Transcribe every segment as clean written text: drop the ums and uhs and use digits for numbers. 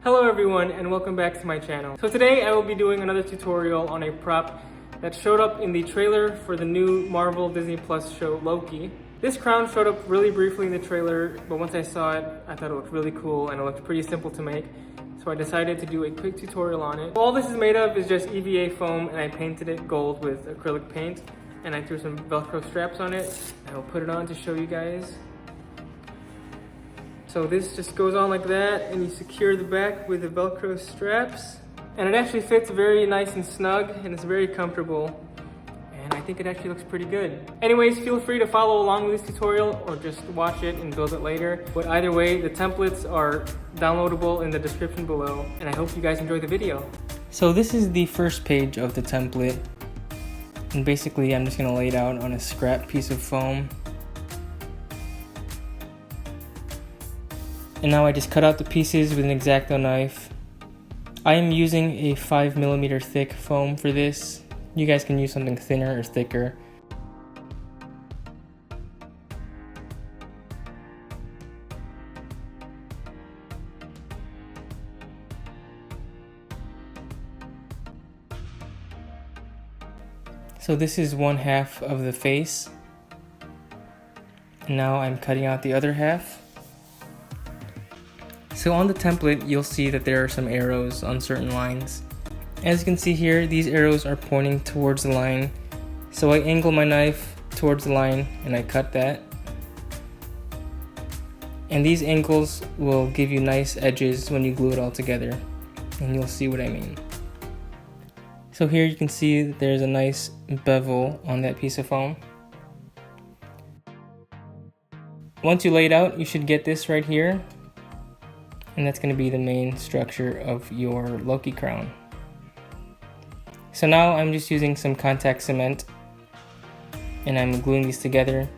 Hello everyone and welcome back to my channel. So today I will be doing another tutorial on a prop that showed up in the trailer for the new Marvel Disney Plus show Loki. This crown showed up really briefly in the trailer, but once I saw it, I thought it looked really cool and it looked pretty simple to make. So I decided to do a quick tutorial on it. All this is made of is just EVA foam, and I painted it gold with acrylic paint, and I threw some Velcro straps on it. I will put it on to show you guys. So this just goes on like that, and you secure the back with the Velcro straps. And it actually fits very nice and snug, and it's very comfortable. And I think it actually looks pretty good. Anyways, feel free to follow along with this tutorial or just watch it and build it later. But either way, the templates are downloadable in the description below, and I hope you guys enjoy the video. So this is the first page of the template. And basically, I'm just gonna lay it out on a scrap piece of foam. And now I just cut out the pieces with an X-Acto knife. I am using a 5mm thick foam for this. You guys can use something thinner or thicker. So this is one half of the face. And now I'm cutting out the other half. So on the template, you'll see that there are some arrows on certain lines. As you can see here, these arrows are pointing towards the line. So I angle my knife towards the line and I cut that. And these angles will give you nice edges when you glue it all together. And you'll see what I mean. So here you can see that there's a nice bevel on that piece of foam. Once you lay it out, you should get this right here. And that's going to be the main structure of your Loki crown. So now I'm just using some contact cement and I'm gluing these together.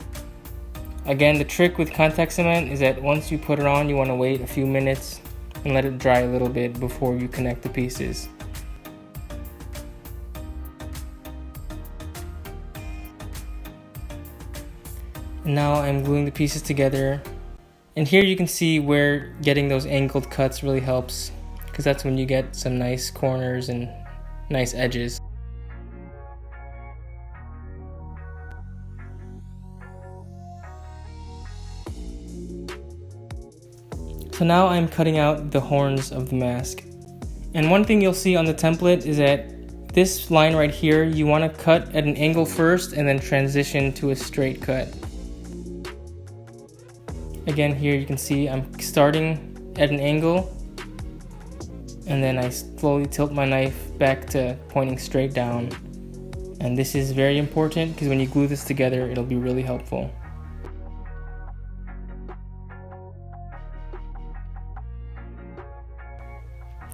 Again, the trick with contact cement is that once you put it on, you want to wait a few minutes and let it dry a little bit before you connect the pieces. And now I'm gluing the pieces together. And here you can see where getting those angled cuts really helps, because that's when you get some nice corners and nice edges. So now I'm cutting out the horns of the mask. And one thing you'll see on the template is that this line right here, you want to cut at an angle first and then transition to a straight cut. Again, here you can see I'm starting at an angle and then I slowly tilt my knife back to pointing straight down. And this is very important because when you glue this together, it'll be really helpful.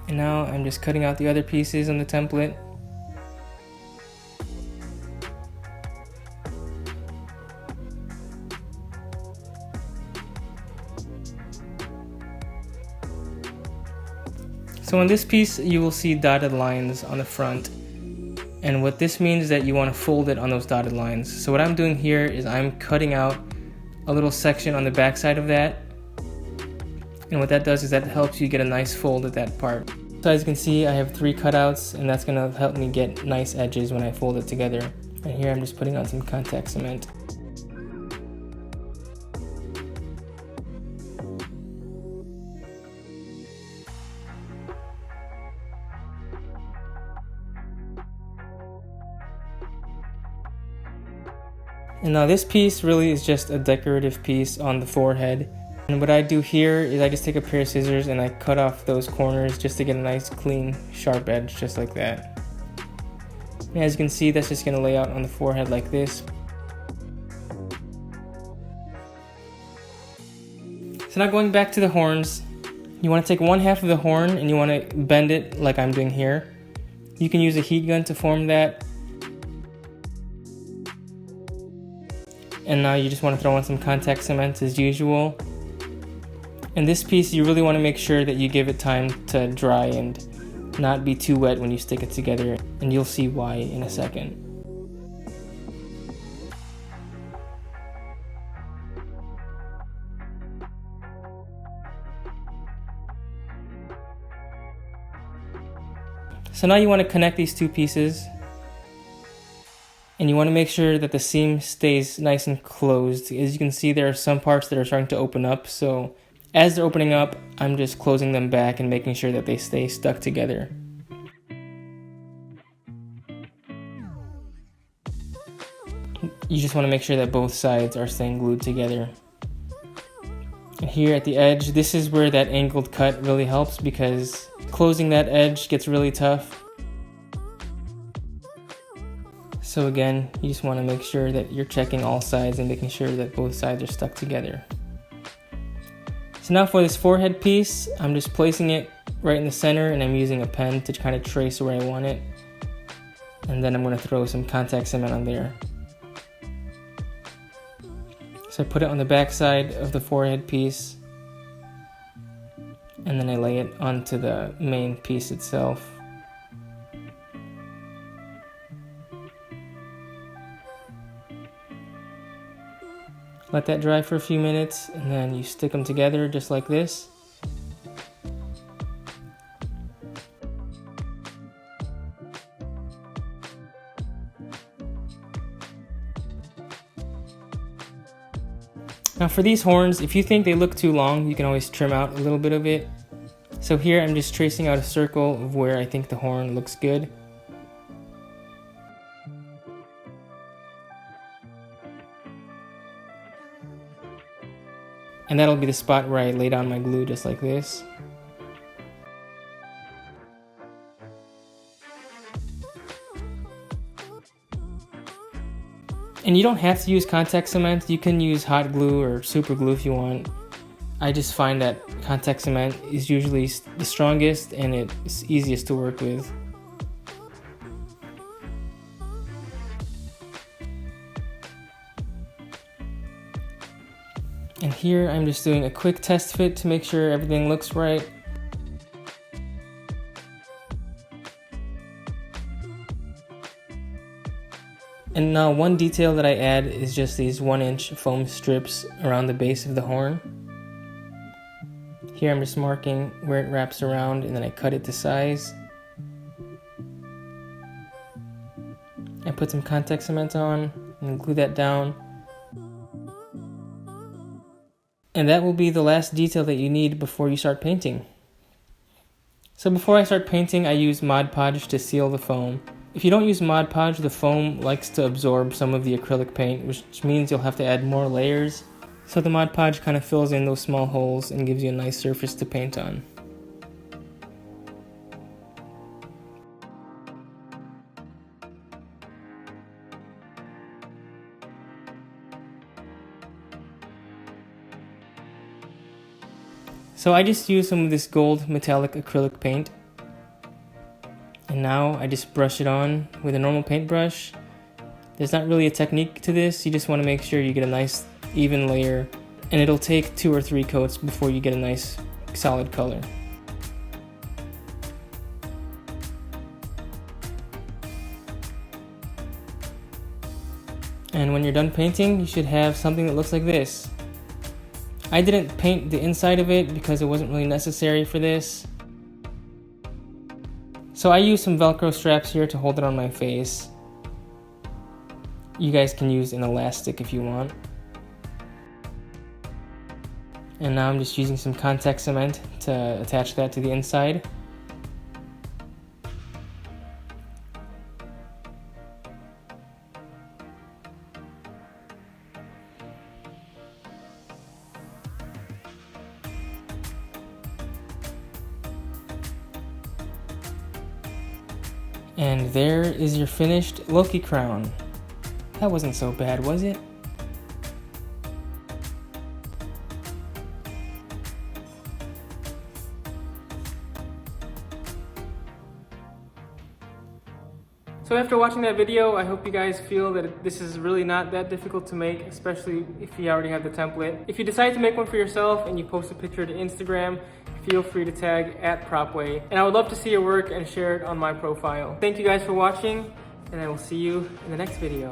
And now I'm just cutting out the other pieces on the template. So on this piece, you will see dotted lines on the front. And what this means is that you want to fold it on those dotted lines. So what I'm doing here is I'm cutting out a little section on the back side of that. And what that does is that helps you get a nice fold at that part. So as you can see, I have 3 cutouts, and that's going to help me get nice edges when I fold it together. And here I'm just putting on some contact cement. And now this piece really is just a decorative piece on the forehead. And what I do here is I just take a pair of scissors and I cut off those corners just to get a nice clean sharp edge just like that. And as you can see, that's just going to lay out on the forehead like this. So now going back to the horns, you want to take one half of the horn and you want to bend it like I'm doing here. You can use a heat gun to form that. And now you just want to throw on some contact cement as usual. And this piece, you really want to make sure that you give it time to dry and not be too wet when you stick it together. And you'll see why in a second. So now you want to connect these two pieces, and you want to make sure that the seam stays nice and closed. As you can see, there are some parts that are starting to open up, so as they're opening up, I'm just closing them back and making sure that they stay stuck together. You just want to make sure that both sides are staying glued together. And here at the edge, this is where that angled cut really helps, because closing that edge gets really tough. So again, you just want to make sure that you're checking all sides and making sure that both sides are stuck together. So now for this forehead piece, I'm just placing it right in the center, and I'm using a pen to kind of trace where I want it. And then I'm going to throw some contact cement on there. So I put it on the back side of the forehead piece, and then I lay it onto the main piece itself. Let that dry for a few minutes, and then you stick them together just like this. Now for these horns, if you think they look too long, you can always trim out a little bit of it. So here I'm just tracing out a circle of where I think the horn looks good. And that'll be the spot where I lay down my glue just like this. And you don't have to use contact cement. You can use hot glue or super glue if you want. I just find that contact cement is usually the strongest and it's easiest to work with. And here I'm just doing a quick test fit to make sure everything looks right. And now one detail that I add is just these 1-inch foam strips around the base of the horn. Here I'm just marking where it wraps around, and then I cut it to size. I put some contact cement on and glue that down. And that will be the last detail that you need before you start painting. So before I start painting, I use Mod Podge to seal the foam. If you don't use Mod Podge, the foam likes to absorb some of the acrylic paint, which means you'll have to add more layers. So the Mod Podge kind of fills in those small holes and gives you a nice surface to paint on. So I just used some of this gold metallic acrylic paint. And now I just brush it on with a normal paintbrush. There's not really a technique to this, you just want to make sure you get a nice even layer, and it'll take 2 or 3 coats before you get a nice solid color. And when you're done painting, you should have something that looks like this. I didn't paint the inside of it because it wasn't really necessary for this. So I used some Velcro straps here to hold it on my face. You guys can use an elastic if you want. And now I'm just using some contact cement to attach that to the inside. And there is your finished Loki crown. That wasn't so bad, was it? So after watching that video, I hope you guys feel that this is really not that difficult to make, especially if you already have the template. If you decide to make one for yourself and you post a picture to Instagram, feel free to tag @PropWay. And I would love to see your work and share it on my profile. Thank you guys for watching, and I will see you in the next video.